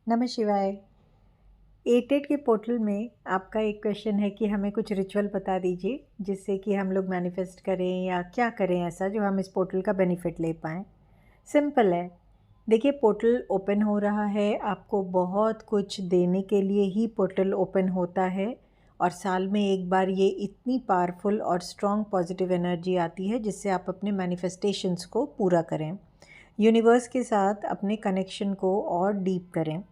नमः शिवाय। एटेट के पोर्टल में आपका एक क्वेश्चन है कि हमें कुछ रिचुअल बता दीजिए जिससे कि हम लोग मैनिफेस्ट करें या क्या करें ऐसा जो हम इस पोर्टल का बेनिफिट ले पाएँ। सिंपल है। देखिए, पोर्टल ओपन हो रहा है, आपको बहुत कुछ देने के लिए ही पोर्टल ओपन होता है और साल में एक बार ये इतनी पावरफुल और स्ट्रॉन्ग पॉजिटिव एनर्जी आती है जिससे आप अपने मैनिफेस्टेशंस को पूरा करें, यूनिवर्स के साथ अपने कनेक्शन को और डीप करें।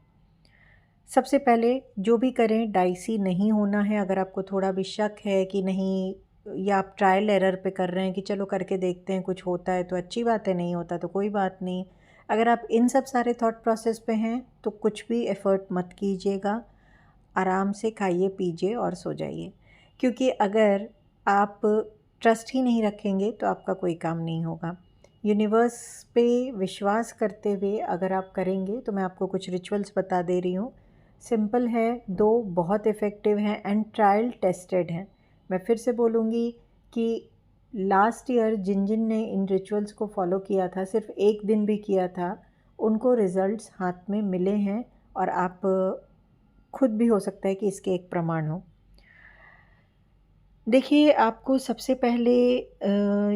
सबसे पहले जो भी करें डाइसी नहीं होना है। अगर आपको थोड़ा भी शक है कि नहीं, या आप ट्रायल एरर पे कर रहे हैं कि चलो करके देखते हैं, कुछ होता है तो अच्छी बात है, नहीं होता तो कोई बात नहीं। अगर आप इन सब सारे थॉट प्रोसेस पे हैं तो कुछ भी एफ़र्ट मत कीजिएगा, आराम से खाइए पीजिए और सो जाइए। क्योंकि अगर आप ट्रस्ट ही नहीं रखेंगे तो आपका कोई काम नहीं होगा। यूनिवर्स पे विश्वास करते हुए अगर आप करेंगे तो मैं आपको कुछ रिचुअल्स बता दे रही हूँ। सिंपल है, दो बहुत इफ़ेक्टिव हैं एंड ट्रायल टेस्टेड हैं। मैं फिर से बोलूँगी कि लास्ट ईयर जिन जिन ने इन रिचुअल्स को फॉलो किया था, सिर्फ एक दिन भी किया था, उनको रिज़ल्ट्स हाथ में मिले हैं और आप खुद भी हो सकता है कि इसके एक प्रमाण हो। देखिए, आपको सबसे पहले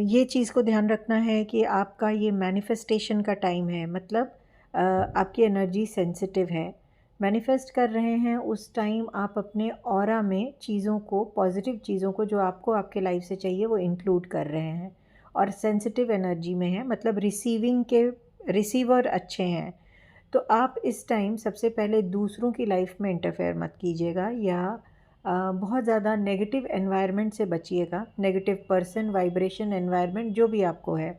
ये चीज़ को ध्यान रखना है कि आपका ये मैनिफेस्टेशन का टाइम है। मतलब आपकी एनर्जी सेंसिटिव है। मैनिफेस्ट कर रहे हैं उस टाइम आप अपने ऑरा में चीज़ों को, पॉजिटिव चीज़ों को जो आपको आपके लाइफ से चाहिए वो इंक्लूड कर रहे हैं और सेंसिटिव एनर्जी में है, मतलब रिसीविंग के रिसीवर अच्छे हैं। तो आप इस टाइम सबसे पहले दूसरों की लाइफ में इंटरफेयर मत कीजिएगा या बहुत ज़्यादा नेगेटिव एनवायरनमेंट से बचिएगा। नेगेटिव पर्सन, वाइब्रेशन, एनवायरनमेंट जो भी आपको है,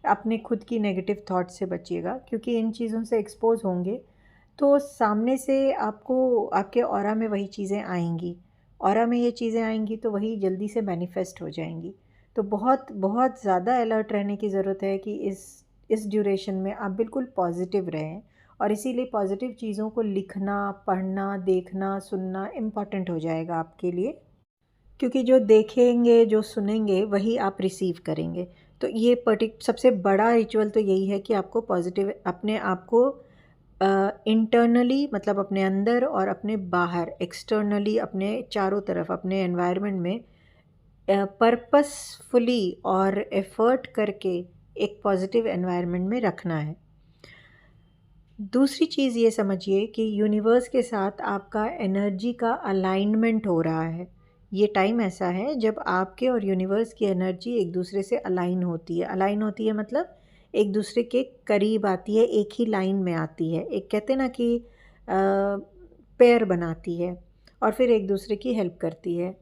अपने खुद की नेगेटिव थॉट से बचिएगा क्योंकि इन चीज़ों से एक्सपोज होंगे तो सामने से आपको आपके ऑरा में वही चीज़ें आएंगी। ऑरा में ये चीज़ें आएंगी तो वही जल्दी से मैनिफेस्ट हो जाएंगी। तो बहुत बहुत ज़्यादा अलर्ट रहने की ज़रूरत है कि इस ड्यूरेशन में आप बिल्कुल पॉजिटिव रहें और इसीलिए पॉजिटिव चीज़ों को लिखना, पढ़ना, देखना, सुनना इम्पॉर्टेंट हो जाएगा आपके लिए, क्योंकि जो देखेंगे, जो सुनेंगे वही आप रिसीव करेंगे। तो ये सबसे बड़ा रिचुअल तो यही है कि आपको पॉजिटिव अपने आप को इंटरनली, मतलब अपने अंदर और अपने बाहर एक्सटर्नली, अपने चारों तरफ अपने एनवायरनमेंट में पर्पसफुली और एफर्ट करके एक पॉजिटिव एनवायरनमेंट में रखना है। दूसरी चीज़ ये समझिए कि यूनिवर्स के साथ आपका एनर्जी का अलाइनमेंट हो रहा है। ये टाइम ऐसा है जब आपके और यूनिवर्स की एनर्जी एक दूसरे से अलाइन होती है। अलाइन होती है मतलब एक दूसरे के करीब आती है, एक ही लाइन में आती है। एक कहते हैं ना कि पेयर बनाती है और फिर एक दूसरे की हेल्प करती है।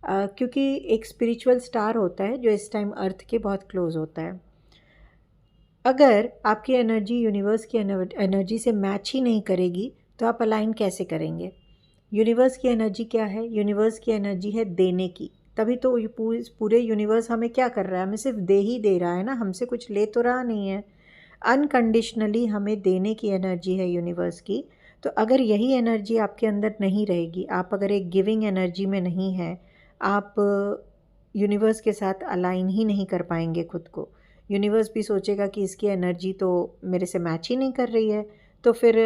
क्योंकि एक स्पिरिचुअल स्टार होता है जो इस टाइम अर्थ के बहुत क्लोज होता है। अगर आपकी एनर्जी यूनिवर्स की एनर्जी से मैच ही नहीं करेगी तो आप अलाइन कैसे करेंगे? यूनिवर्स की एनर्जी क्या है? यूनिवर्स की एनर्जी है देने की। तभी तो ये पूरे यूनिवर्स हमें क्या कर रहा है? हमें सिर्फ दे ही दे रहा है ना, हमसे कुछ ले तो रहा नहीं है। अनकंडीशनली हमें देने की एनर्जी है यूनिवर्स की। तो अगर यही एनर्जी आपके अंदर नहीं रहेगी, आप अगर एक गिविंग एनर्जी में नहीं हैं, आप यूनिवर्स के साथ अलाइन ही नहीं कर पाएंगे खुद को। यूनिवर्स भी सोचेगा कि इसकी एनर्जी तो मेरे से मैच ही नहीं कर रही है, तो फिर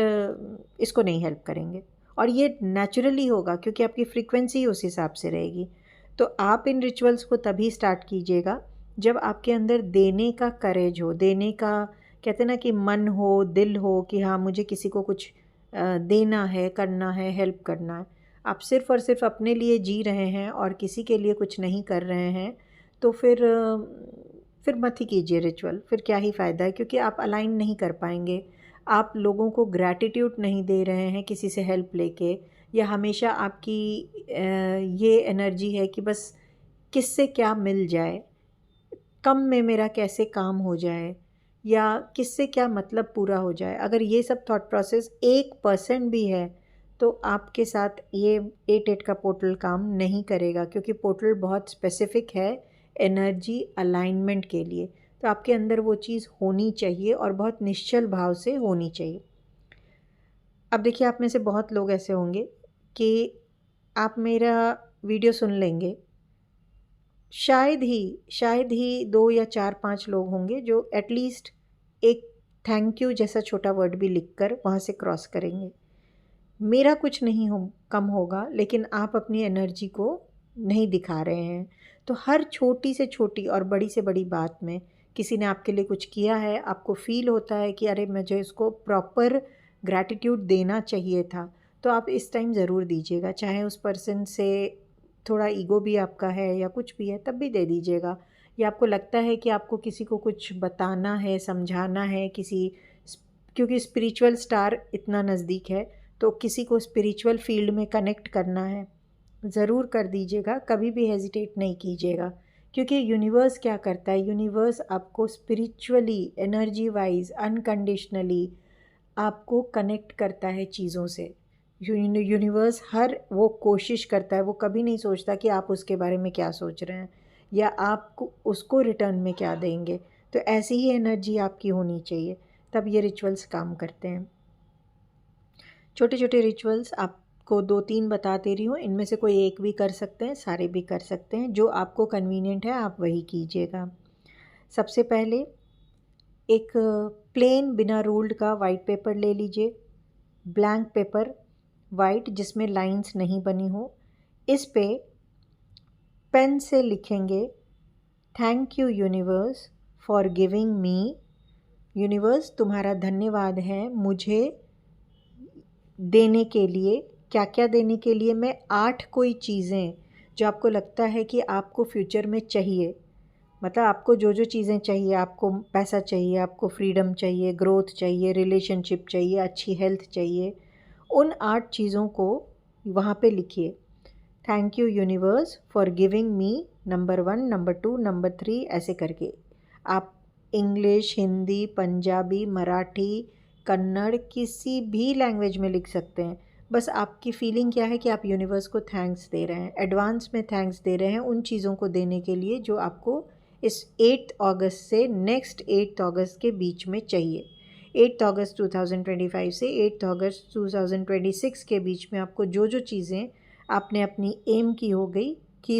इसको नहीं हेल्प करेंगे। और ये नेचुरली होगा क्योंकि आपकी फ्रीक्वेंसी उस हिसाब से रहेगी। तो आप इन रिचुअल्स को तभी स्टार्ट कीजिएगा जब आपके अंदर देने का करेज हो, देने का, कहते हैं ना कि मन हो, दिल हो कि हाँ मुझे किसी को कुछ देना है, करना है, हेल्प करना है। आप सिर्फ़ और सिर्फ अपने लिए जी रहे हैं और किसी के लिए कुछ नहीं कर रहे हैं तो फिर मत ही कीजिए रिचुअल। फिर क्या ही फ़ायदा है, क्योंकि आप अलाइन नहीं कर पाएंगे। आप लोगों को ग्रैटिट्यूड नहीं दे रहे हैं किसी से हेल्प लेके, या हमेशा आपकी ये एनर्जी है कि बस किससे क्या मिल जाए, कम में मेरा कैसे काम हो जाए, या किससे क्या मतलब पूरा हो जाए। अगर ये सब थॉट प्रोसेस 1% भी है तो आपके साथ ये 8 का पोर्टल काम नहीं करेगा, क्योंकि पोर्टल बहुत स्पेसिफिक है एनर्जी अलाइनमेंट के लिए। तो आपके अंदर वो चीज़ होनी चाहिए और बहुत निश्चल भाव से होनी चाहिए। अब देखिए, आप में से बहुत लोग ऐसे होंगे कि आप मेरा वीडियो सुन लेंगे, शायद ही 2 या 4-5 लोग होंगे जो एटलीस्ट एक थैंक यू जैसा छोटा वर्ड भी लिखकर वहाँ से क्रॉस करेंगे। मेरा कुछ नहीं कम होगा, लेकिन आप अपनी एनर्जी को नहीं दिखा रहे हैं। तो हर छोटी से छोटी और बड़ी से बड़ी बात में किसी ने आपके लिए कुछ किया है, आपको फ़ील होता है कि अरे मुझे इसको प्रॉपर ग्रैटिट्यूड देना चाहिए था, तो आप इस टाइम ज़रूर दीजिएगा। चाहे उस पर्सन से थोड़ा ईगो भी आपका है या कुछ भी है, तब भी दे दीजिएगा। या आपको लगता है कि आपको किसी को कुछ बताना है, समझाना है, क्योंकि स्पिरिचुअल स्टार इतना नज़दीक है, तो किसी को स्पिरिचुअल फील्ड में कनेक्ट करना है, ज़रूर कर दीजिएगा। कभी भी हेजिटेट नहीं कीजिएगा, क्योंकि यूनिवर्स क्या करता है, यूनिवर्स आपको स्पिरिचुअली, एनर्जी वाइज, अनकंडीशनली आपको कनेक्ट करता है चीज़ों से। यूनिवर्स हर वो कोशिश करता है, वो कभी नहीं सोचता कि आप उसके बारे में क्या सोच रहे हैं या आप उसको रिटर्न में क्या देंगे। तो ऐसी ही एनर्जी आपकी होनी चाहिए, तब ये रिचुअल्स काम करते हैं। छोटे छोटे रिचुअल्स आपको 2-3 बता दे रही हूँ, इनमें से कोई एक भी कर सकते हैं, सारे भी कर सकते हैं। जो आपको कन्वीनियंट है आप वही कीजिएगा। सबसे पहले एक प्लेन बिना रूल्ड का वाइट पेपर ले लीजिए, ब्लैंक पेपर वाइट जिसमें लाइंस नहीं बनी हो। इस पे पेन से लिखेंगे, thank you universe for giving me. Universe तुम्हारा धन्यवाद है मुझे देने के लिए। क्या क्या देने के लिए? मैं 8 कोई चीज़ें जो आपको लगता है कि आपको फ्यूचर में चाहिए, मतलब आपको जो जो चीज़ें चाहिए, आपको पैसा चाहिए, आपको फ्रीडम चाहिए, ग्रोथ चाहिए, रिलेशनशिप चाहिए, अच्छी हेल्थ चाहिए, उन 8 चीज़ों को वहाँ पे लिखिए। Thank you universe for giving me number 1, number 2, number 3 ऐसे करके। आप इंग्लिश, हिंदी, पंजाबी, मराठी, कन्नड़ किसी भी लैंग्वेज में लिख सकते हैं। बस आपकी फीलिंग क्या है कि आप यूनिवर्स को थैंक्स दे रहे हैं, एडवांस में थैंक्स दे रहे हैं उन चीज़ों को देने के लिए जो आपको इस 8 अगस्त से नेक्स्ट 8 अगस्त के बीच में चाहिए। 8 अगस्त 2025 से 8 अगस्त 2026 के बीच में आपको जो जो चीज़ें आपने अपनी एम की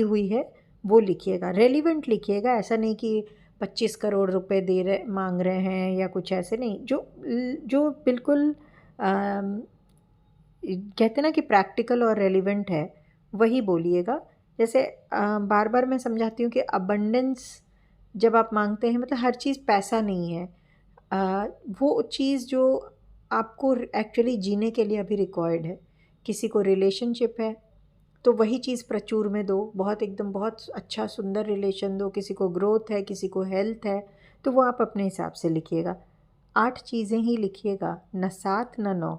हुई है वो लिखिएगा। रेलिवेंट लिखिएगा, ऐसा नहीं कि 25 करोड़ रुपए मांग रहे हैं या कुछ ऐसे नहीं। जो बिल्कुल कहते ना कि प्रैक्टिकल और रेलिवेंट है, वही बोलिएगा। जैसे बार बार मैं समझाती हूँ कि अबंडेंस जब आप मांगते हैं, मतलब हर चीज़ पैसा नहीं है। वो चीज़ जो आपको एक्चुअली जीने के लिए अभी रिक्वायर्ड है। किसी को रिलेशनशिप है तो वही चीज़ प्रचुर में दो, बहुत एकदम बहुत अच्छा सुंदर रिलेशन दो। किसी को ग्रोथ है, किसी को हेल्थ है, तो वो आप अपने हिसाब से लिखिएगा। 8 चीज़ें ही लिखिएगा, न 7 न 9।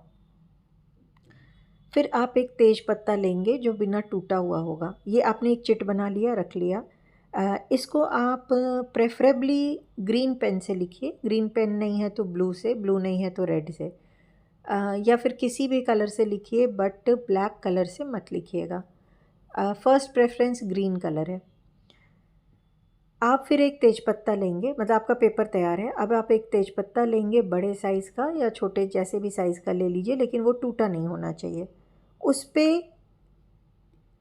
फिर आप एक तेज पत्ता लेंगे जो बिना टूटा हुआ होगा। ये आपने एक चिट बना लिया, रख लिया। इसको आप प्रेफरेबली ग्रीन पेन से लिखिए। ग्रीन पेन नहीं है तो ब्लू से, ब्लू नहीं है तो रेड से, या फिर किसी भी कलर से लिखिए, बट ब्लैक कलर से मत लिखिएगा। फर्स्ट प्रेफरेंस ग्रीन कलर है। आप फिर एक तेज़पत्ता लेंगे, मतलब आपका पेपर तैयार है। अब आप एक तेज़पत्ता लेंगे, बड़े साइज़ का या छोटे जैसे भी साइज़ का ले लीजिए, लेकिन वो टूटा नहीं होना चाहिए। उस पर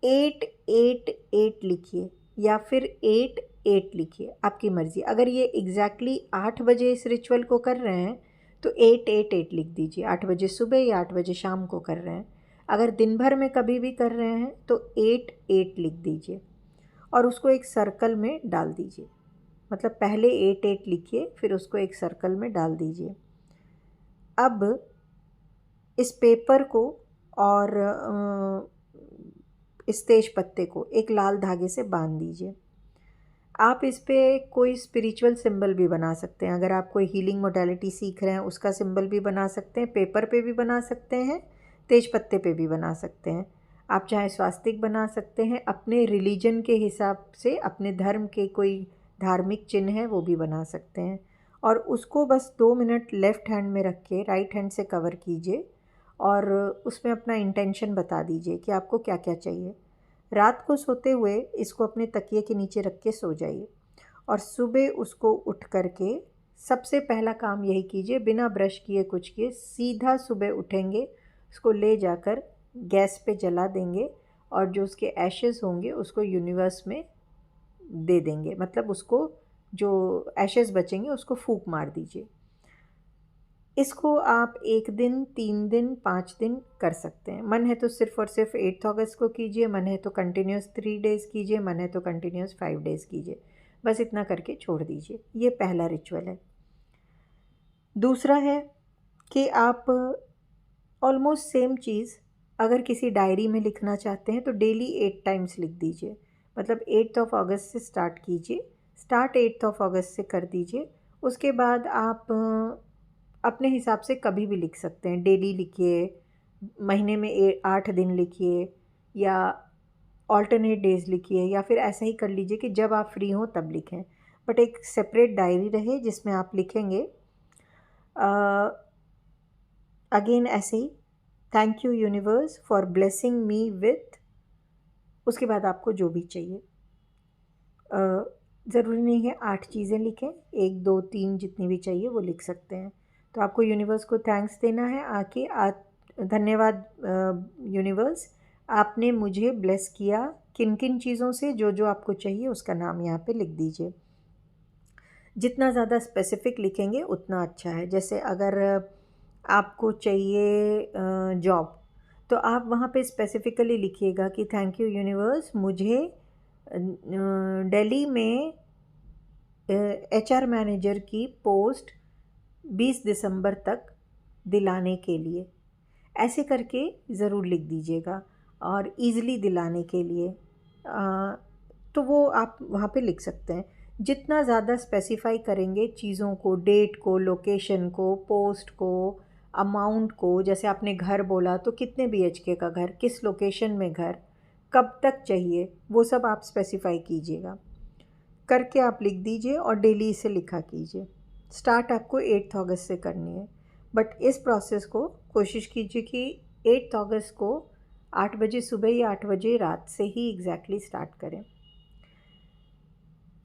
888 लिखिए या फिर 88 लिखिए, आपकी मर्ज़ी। अगर ये एग्जैक्टली 8 बजे इस रिचुअल को कर रहे हैं तो 888 लिख दीजिए। 8 बजे सुबह या 8 बजे शाम को कर रहे हैं। अगर दिन भर में कभी भी कर रहे हैं तो 88 लिख दीजिए और उसको एक सर्कल में डाल दीजिए। मतलब पहले 88 लिखिए, फिर उसको एक सर्कल में डाल दीजिए। अब इस पेपर को और इस तेज पत्ते को एक लाल धागे से बांध दीजिए। आप इस पे कोई स्पिरिचुअल सिंबल भी बना सकते हैं। अगर आप कोई हीलिंग मोडालिटी सीख रहे हैं उसका सिंबल भी बना सकते हैं, पेपर पे भी बना सकते हैं, तेज पत्ते पे भी बना सकते हैं। आप चाहे स्वास्तिक बना सकते हैं, अपने रिलीजन के हिसाब से अपने धर्म के कोई धार्मिक चिन्ह है वो भी बना सकते हैं। और उसको बस 2 मिनट लेफ़्ट हैंड में रख के राइट हैंड से कवर कीजिए और उसमें अपना इंटेंशन बता दीजिए कि आपको क्या क्या चाहिए। रात को सोते हुए इसको अपने तकिए के नीचे रख के सो जाइए और सुबह उसको उठ करके सबसे पहला काम यही कीजिए, बिना ब्रश किए कुछ किए सीधा सुबह उठेंगे, उसको ले जाकर गैस पे जला देंगे और जो उसके एशेज़ होंगे उसको यूनिवर्स में दे देंगे। मतलब उसको जो एशेज़ बचेंगे उसको फूंक मार दीजिए। इसको आप 1 दिन, 3 दिन, 5 दिन कर सकते हैं। मन है तो सिर्फ़ और सिर्फ 8 अगस्त को कीजिए, मन है तो कंटिन्यूस 3 डेज़ कीजिए, मन है तो कंटिन्यूस 5 डेज़ कीजिए। बस इतना करके छोड़ दीजिए। ये पहला रिचुअल है। दूसरा है कि आप ऑलमोस्ट सेम चीज़ अगर किसी डायरी में लिखना चाहते हैं तो डेली 8 टाइम्स लिख दीजिए। मतलब 8 अगस्त से स्टार्ट कीजिए, स्टार्ट 8 अगस्त से कर दीजिए। उसके बाद आप अपने हिसाब से कभी भी लिख सकते हैं। डेली लिखिए, महीने में 8 दिन लिखिए, या ऑल्टरनेट डेज़ लिखिए, या फिर ऐसा ही कर लीजिए कि जब आप फ्री हों तब लिखें। बट एक सेपरेट डायरी रहे जिसमें आप लिखेंगे अगेन ऐसे ही, thank you universe for blessing me with, उसके बाद आपको जो भी चाहिए। ज़रूरी नहीं है 8 चीज़ें लिखें, 1, 2, 3 जितनी भी चाहिए वो लिख सकते हैं। तो आपको यूनिवर्स को थैंक्स देना है आके, धन्यवाद यूनिवर्स, आपने मुझे ब्लेस किया किन किन चीज़ों से, जो जो आपको चाहिए उसका नाम यहाँ पे लिख दीजिए। जितना ज़्यादा स्पेसिफ़िक लिखेंगे उतना अच्छा है। जैसे अगर आपको चाहिए जॉब, तो आप वहाँ पे स्पेसिफ़िकली लिखिएगा कि थैंक यू यूनिवर्स, मुझे दिल्ली में HR मैनेजर की पोस्ट 20 दिसंबर तक दिलाने के लिए, ऐसे करके ज़रूर लिख दीजिएगा। और ईज़िली दिलाने के लिए तो वो आप वहाँ पे लिख सकते हैं। जितना ज़्यादा स्पेसिफ़ाई करेंगे चीज़ों को, डेट को, लोकेशन को, पोस्ट को, अमाउंट को, जैसे आपने घर बोला तो कितने BHK का घर, किस लोकेशन में घर, कब तक चाहिए, वो सब आप स्पेसिफ़ाई कीजिएगा। करके आप लिख दीजिए और डेली इसे लिखा कीजिए। स्टार्ट आपको 8 अगस्त से करनी है, बट इस प्रोसेस को कोशिश कीजिए कि 8 अगस्त को 8 बजे सुबह या 8 बजे रात से ही एग्जैक्टली स्टार्ट करें।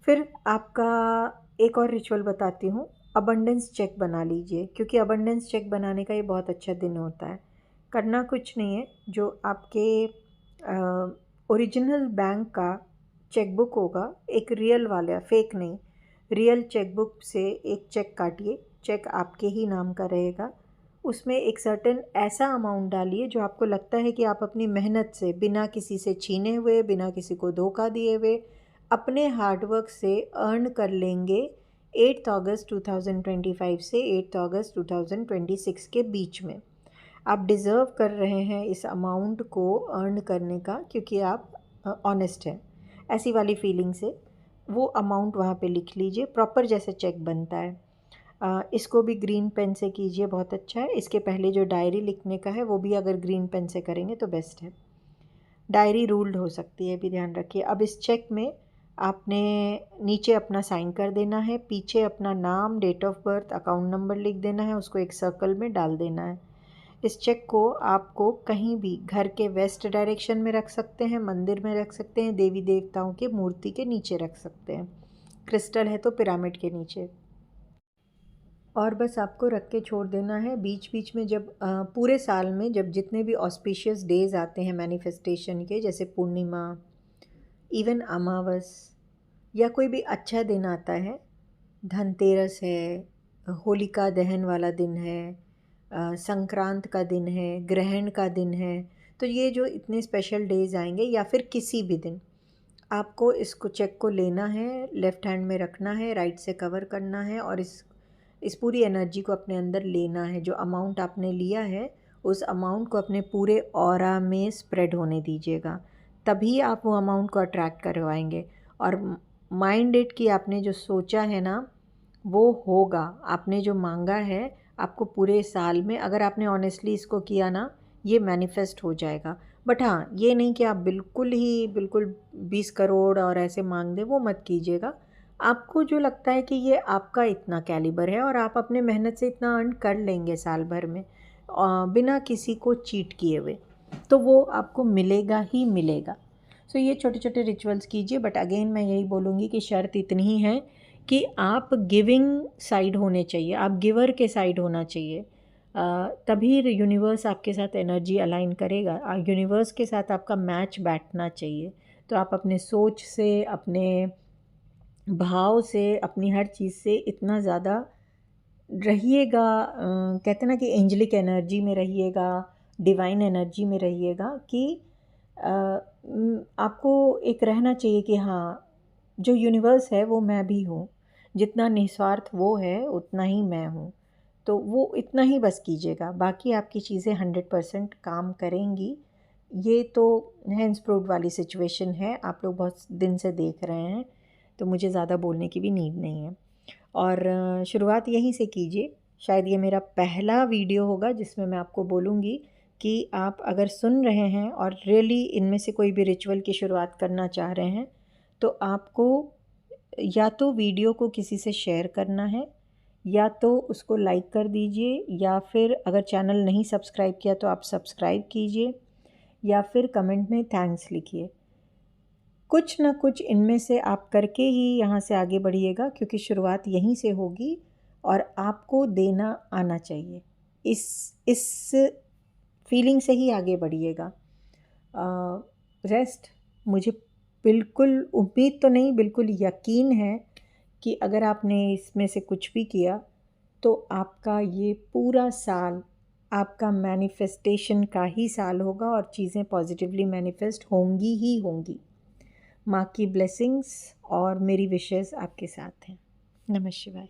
फिर आपका एक और रिचुअल बताती हूँ, अबंडेंस चेक बना लीजिए, क्योंकि अबंडेंस चेक बनाने का ये बहुत अच्छा दिन होता है। करना कुछ नहीं है, जो आपके ओरिजिनल बैंक का चेकबुक होगा, एक रियल वाला, फेक नहीं, रियल चेकबुक से एक चेक काटिए। चेक आपके ही नाम का रहेगा। उसमें एक सर्टेन ऐसा अमाउंट डालिए जो आपको लगता है कि आप अपनी मेहनत से, बिना किसी से छीने हुए, बिना किसी को धोखा दिए हुए, अपने हार्डवर्क से अर्न कर लेंगे 8 अगस्त 2025 से 8 अगस्त 2026 के बीच में। आप डिज़र्व कर रहे हैं इस अमाउंट को अर्न करने का, क्योंकि आप ऑनेस्ट हैं। ऐसी वाली फीलिंग से वो अमाउंट वहाँ पे लिख लीजिए, प्रॉपर जैसे चेक बनता है। इसको भी ग्रीन पेन से कीजिए, बहुत अच्छा है। इसके पहले जो डायरी लिखने का है वो भी अगर ग्रीन पेन से करेंगे तो बेस्ट है। डायरी रूल्ड हो सकती है, भी ध्यान रखिए। अब इस चेक में आपने नीचे अपना साइन कर देना है, पीछे अपना नाम, date of birth, account number लिख देना है, उसको एक सर्कल में डाल देना है। इस चेक को आपको कहीं भी घर के वेस्ट डायरेक्शन में रख सकते हैं, मंदिर में रख सकते हैं, देवी देवताओं के मूर्ति के नीचे रख सकते हैं, क्रिस्टल है तो पिरामिड के नीचे। और बस आपको रख के छोड़ देना है। बीच बीच में जब पूरे साल में जब जितने भी ऑस्पिशियस डेज़ आते हैं मैनिफेस्टेशन के, जैसे पूर्णिमा, इवन अमावस, या कोई भी अच्छा दिन आता है, धनतेरस है, होलिका दहन वाला दिन है, संक्रांत का दिन है, ग्रहण का दिन है, तो ये जो इतने स्पेशल डेज़ आएंगे, या फिर किसी भी दिन, आपको इसको चेक को लेना है, लेफ़्ट हैंड में रखना है, राइट से कवर करना है, और इस पूरी एनर्जी को अपने अंदर लेना है। जो अमाउंट आपने लिया है उस अमाउंट को अपने पूरे ऑरा में स्प्रेड होने दीजिएगा, तभी आप वो अमाउंट को अट्रैक्ट करवाएंगे। और माइंड इट कि आपने जो सोचा है ना वो होगा, आपने जो मांगा है आपको पूरे साल में, अगर आपने ऑनेस्टली इसको किया ना, ये मैनिफेस्ट हो जाएगा। बट हाँ, ये नहीं कि आप बिल्कुल 20 करोड़ और ऐसे मांग दें, वो मत कीजिएगा। आपको जो लगता है कि ये आपका इतना कैलिबर है और आप अपने मेहनत से इतना अर्न कर लेंगे साल भर में बिना किसी को चीट किए हुए, तो वो आपको मिलेगा ही मिलेगा। सो ये छोटे छोटे रिचुअल्स कीजिए। बट अगेन मैं यही बोलूँगी कि शर्त इतनी ही है कि आप गिविंग साइड होने चाहिए, आप गिवर के साइड होना चाहिए, तभी यूनिवर्स आपके साथ एनर्जी अलाइन करेगा। यूनिवर्स के साथ आपका मैच बैठना चाहिए। तो आप अपने सोच से, अपने भाव से, अपनी हर चीज़ से इतना ज़्यादा रहिएगा, कहते ना कि एंजलिक एनर्जी में रहिएगा, डिवाइन एनर्जी में रहिएगा कि आपको एक रहना चाहिए कि हाँ, जो यूनिवर्स है वो मैं भी हूँ, जितना निस्वार्थ वो है उतना ही मैं हूँ। तो वो इतना ही बस कीजिएगा, बाकी आपकी चीज़ें 100% काम करेंगी। ये तो हैंड्स प्रूव्ड वाली सिचुएशन है, आप लोग बहुत दिन से देख रहे हैं, तो मुझे ज़्यादा बोलने की भी नीड नहीं है। और शुरुआत यहीं से कीजिए। शायद ये मेरा पहला वीडियो होगा जिसमें मैं आपको बोलूँगी कि आप अगर सुन रहे हैं और रियली इनमें से कोई भी रिचुअल की शुरुआत करना चाह रहे हैं, तो आपको या तो वीडियो को किसी से शेयर करना है, या तो उसको लाइक कर दीजिए, या फिर अगर चैनल नहीं सब्सक्राइब किया तो आप सब्सक्राइब कीजिए, या फिर कमेंट में थैंक्स लिखिए। कुछ ना कुछ इनमें से आप करके ही यहाँ से आगे बढ़िएगा, क्योंकि शुरुआत यहीं से होगी और आपको देना आना चाहिए। इस फीलिंग से ही आगे बढ़िएगा। रेस्ट मुझे बिल्कुल उम्मीद तो नहीं, बिल्कुल यकीन है कि अगर आपने इसमें से कुछ भी किया तो आपका ये पूरा साल आपका मैनिफेस्टेशन का ही साल होगा और चीज़ें पॉजिटिवली मैनिफेस्ट होंगी ही होंगी। माँ की ब्लेसिंग्स और मेरी विशेस आपके साथ हैं। नमः शिवाय।